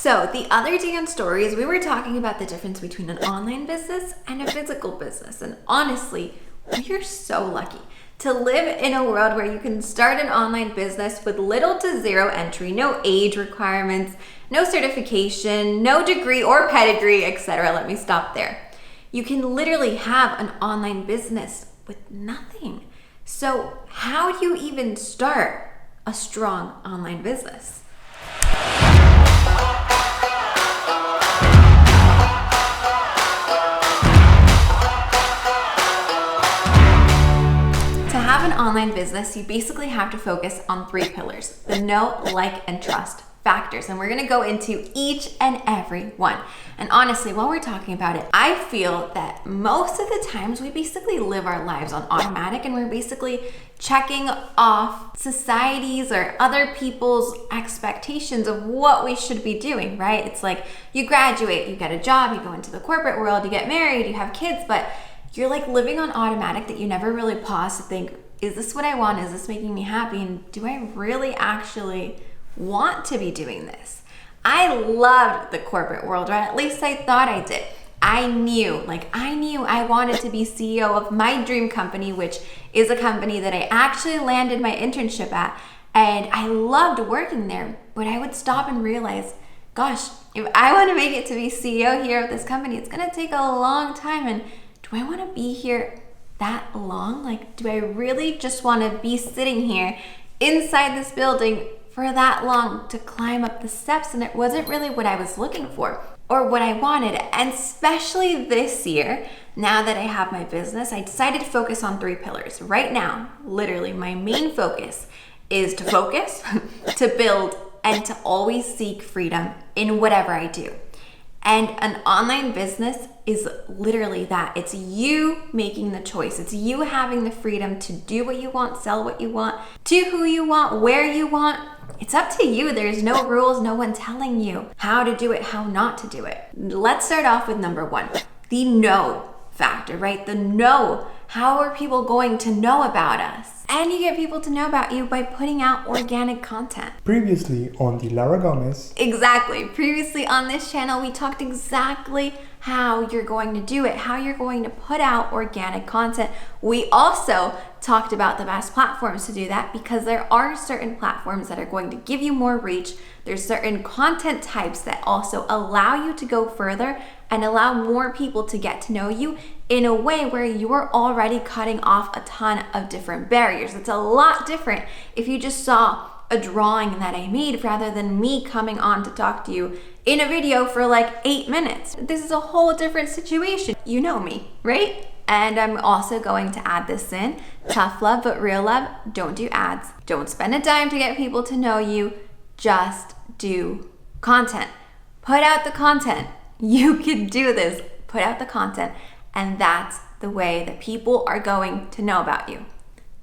So the other day on stories, we were talking about the difference between an online business and a physical business. And honestly, we are so lucky to live in a world where you can start an online business with little to zero entry, no age requirements, no certification, no degree or pedigree, etc. Let me stop there. You can literally have an online business with nothing. So how do you even start a strong online business? To have an online business, you basically have to focus on 3 pillars: the know, like, and trust factors. And we're gonna go into each and every one. And honestly, while we're talking about it, I feel that most of the times we basically live our lives on automatic, and we're basically checking off society's or other people's expectations of what we should be doing, right? It's like you graduate, you get a job, you go into the corporate world, you get married, you have kids, but you're like living on automatic that you never really pause to think, is this what I want? Is this making me happy? And do I really actually want to be doing this? I loved the corporate world, or at least I thought I did. I knew I wanted to be CEO of my dream company, which is a company that I actually landed my internship at. And I loved working there, but I would stop and realize, gosh, if I want to make it to be CEO here of this company, it's going to take a long time. And do I want to be here that long? Like, do I really just want to be sitting here inside this building for that long to climb up the steps? And it wasn't really what I was looking for or what I wanted. And especially this year, now that I have my business, I decided to focus on 3 pillars. Right now, literally my main focus is to focus, to build, and to always seek freedom in whatever I do. And an online business is literally that. It's you making the choice. It's you having the freedom to do what you want, sell what you want, to who you want, where you want. It's up to you. There's no rules, no one telling you how to do it, how not to do it. Let's start off with number 1, the know factor, right? The know. How are people going to know about us? And you get people to know about you by putting out organic content. Previously on the Lara Gomez. Exactly. Previously on this channel, we talked exactly how you're going to do it, how you're going to put out organic content. We also talked about the best platforms to do that, because there are certain platforms that are going to give you more reach. There's certain content types that also allow you to go further and allow more people to get to know you in a way where you're already cutting off a ton of different barriers. It's a lot different if you just saw a drawing that I made rather than me coming on to talk to you in a video for like 8 minutes. This is a whole different situation. You know me, right? And I'm also going to add this in. Tough love, but real love. Don't do ads. Don't spend a dime to get people to know you. Just do content. Put out the content. You can do this. Put out the content. And that's the way that people are going to know about you.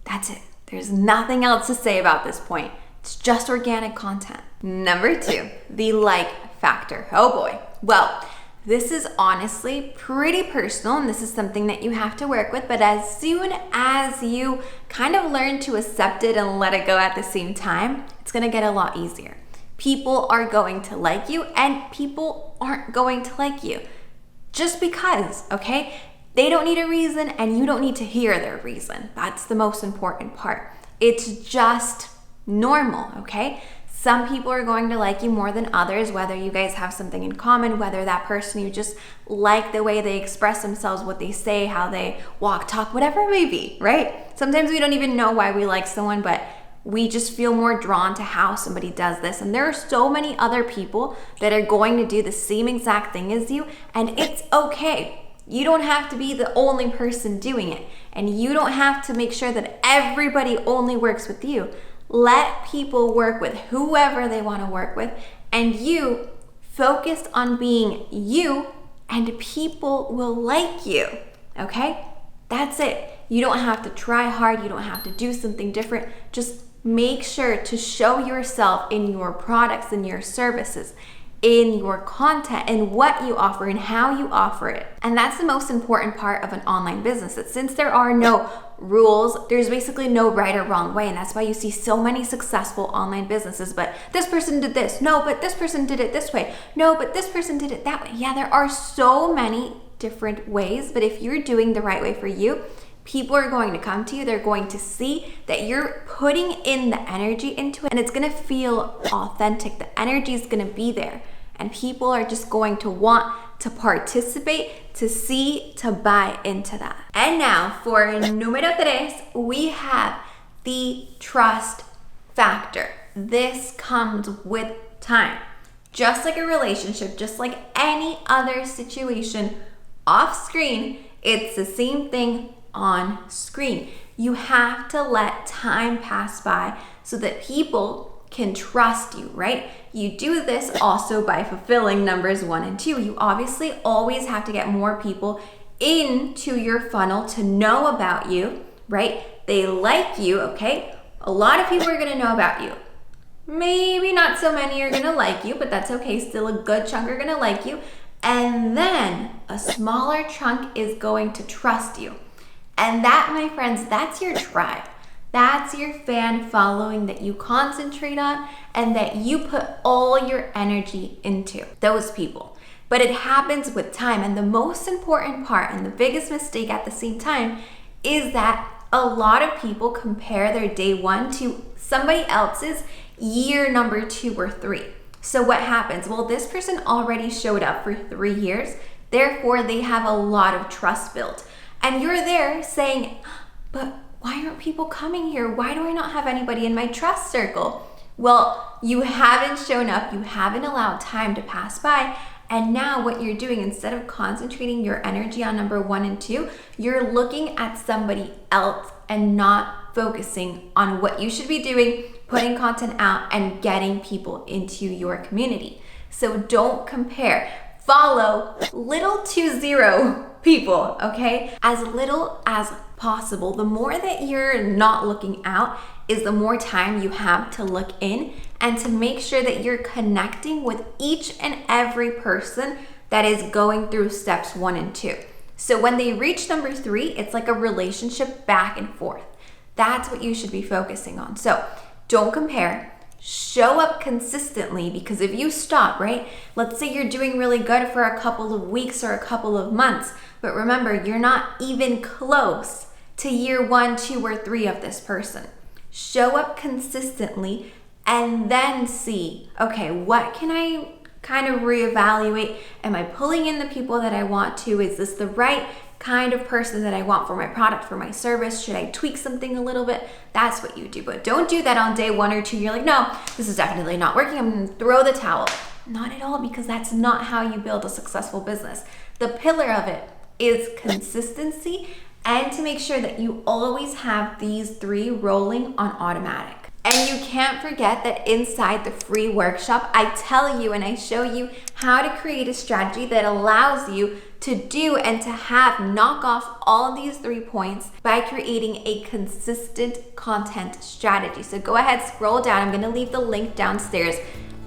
That's it. There's nothing else to say about this point. It's just organic content. Number 2, the like factor. Oh boy. Well, this is honestly pretty personal, and this is something that you have to work with, but as soon as you kind of learn to accept it and let it go at the same time, it's gonna get a lot easier. People are going to like you, and people aren't going to like you just because, okay? They don't need a reason, and you don't need to hear their reason. That's the most important part. It's just normal, okay? Some people are going to like you more than others, whether you guys have something in common, whether that person you just like the way they express themselves, what they say, how they walk, talk, whatever it may be, right? Sometimes we don't even know why we like someone, but we just feel more drawn to how somebody does this. And there are so many other people that are going to do the same exact thing as you, and it's okay. You don't have to be the only person doing it, and you don't have to make sure that everybody only works with you. Let people work with whoever they want to work with, and you focus on being you, and people will like you, okay? That's it. You don't have to try hard. You don't have to do something different. Just make sure to show yourself in your products and your services. in your content and what you offer and how you offer it. And that's the most important part of an online business, that since there are no rules, there's basically no right or wrong way. And that's why you see so many successful online businesses. But this person did this. No, but this person did it this way. No, but this person did it that way. Yeah, there are so many different ways, but if you're doing the right way for you, people are going to come to you. They're going to see that you're putting in the energy into it, and it's going to feel authentic. The energy is going to be there, and people are just going to want to participate, to see, to buy into that. And now for número 3, we have the trust factor. This comes with time. Just like a relationship, just like any other situation off screen, it's the same thing on screen. You have to let time pass by so that people can trust you, right? You do this also by fulfilling numbers 1 and 2. You obviously always have to get more people into your funnel to know about you, right? They like you, okay? A lot of people are gonna know about you. Maybe not so many are gonna like you, but that's okay. Still a good chunk are gonna like you. And then a smaller chunk is going to trust you. And that, my friends, that's your tribe. That's your fan following that you concentrate on and that you put all your energy into, those people. But it happens with time. And the most important part and the biggest mistake at the same time is that a lot of people compare their day 1 to somebody else's year number 2 or 3. So what happens? Well, this person already showed up for 3 years. Therefore, they have a lot of trust built. And you're there saying, but why aren't people coming here? Why do I not have anybody in my trust circle? Well, you haven't shown up. You haven't allowed time to pass by. And now what you're doing, instead of concentrating your energy on number 1 and 2, you're looking at somebody else and not focusing on what you should be doing, putting content out and getting people into your community. So don't compare. Follow little to zero people, okay? As little as possible. The more that you're not looking out is the more time you have to look in and to make sure that you're connecting with each and every person that is going through steps 1 and 2. So when they reach number 3, it's like a relationship back and forth. That's what you should be focusing on. So don't compare. Show up consistently, because if you stop, right? Let's say you're doing really good for a couple of weeks or a couple of months, but remember, you're not even close to year 1, 2, or 3 of this person. Show up consistently and then see, okay, what can I kind of reevaluate? Am I pulling in the people that I want to? Is this the right kind of person that I want for my product, for my service? Should I tweak something a little bit? That's what you do. But don't do that on day 1 or 2. You're like, no, this is definitely not working. I'm gonna throw the towel. Not at all, because that's not how you build a successful business. The pillar of it is consistency, and to make sure that you always have these 3 rolling on automatic. And you can't forget that inside the free workshop, I tell you and I show you how to create a strategy that allows you to do and to have knock off all these 3 points by creating a consistent content strategy. So go ahead, scroll down. I'm gonna leave the link downstairs,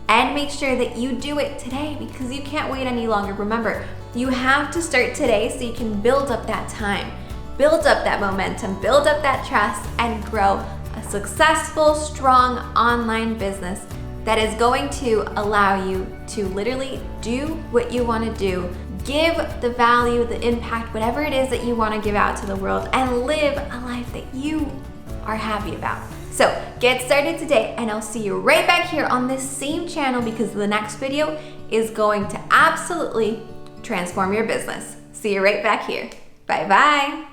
and make sure that you do it today, because you can't wait any longer. Remember, you have to start today so you can build up that time, build up that momentum, build up that trust, and grow a successful, strong online business that is going to allow you to literally do what you want to do, give the value, the impact, whatever it is that you want to give out to the world, and live a life that you are happy about. So get started today, and I'll see you right back here on this same channel, because the next video is going to absolutely transform your business. See you right back here. Bye-bye.